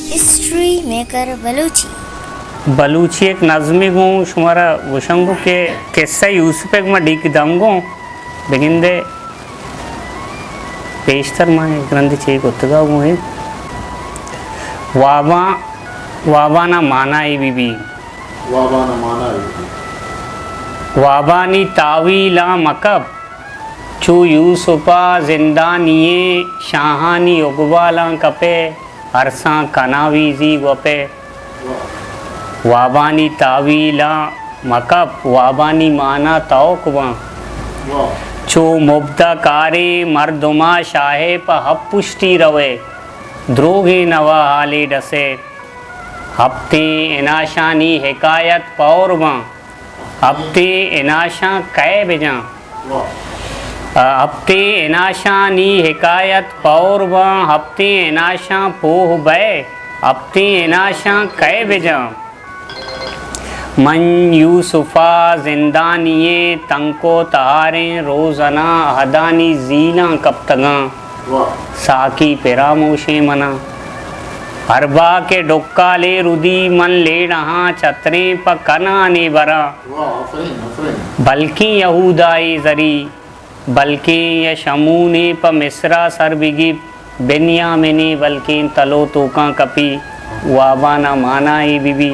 history maker Balochi Balochi एक नज़मी गो शुमारा वशंगो के किस्सा यूसुफ एक में डीक दंगो बेगिंदे पेशतर मां ग्रंथ चेक उत्तगा गो है वाबाना माना है बीबी वाबानी तावीला मकब चू यूसुफा जिंदानिये शाहानी उगवाला कपे अरसा कनावीजी वपे वाबानी तावीला मकब वाबानी माना तौकवा चो मुब्दा कारे मर्दुमा शाहे प हब पुष्टि रवे द्रोगे नवा हाले डसे हफ्ते इनाशानी हिकायत पौरवा हफ्ते इनाशा कै बेजा हफ्ते इनाशानी हिकायत पौरवा हफ्ते इनाशा पोह बै हफ्ते इनाशा कै बेजा मन यूसुफा जिंदानिये तंको तहारे रोज़ना हदानी जीला कब तगा साकी पिरामोशे मना हरबा के डुक्का ले रुदी मन ले रहा चतरे प कना ने बरा बल्कि यहूदाए जरी बल्कि यशमूने प मिस्रा सर बिगी बेन्यामिने बल्कि तलो तोका कपी वाबाना माना ए बीबी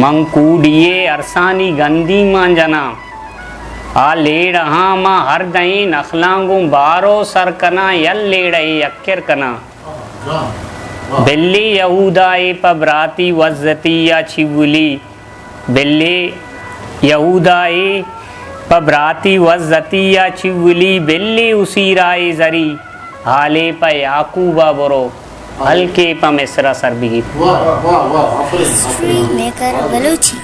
मंकूडिये अरसानी गंदी मान जना आ ले रहा माँ हर दही नखलांगू बारो सर कना यल ले रही अक्कर कना बिल्ली यहूदाए पबराती वज़ती या छिवली बिल्ली यहूदाए पबराती वज़ती या छिवली बिल्ली उसी राय जरी हाले प याकूबा बरो हल्के प मिस्रा सरबिगी हिस्ट्री मेकर बलूची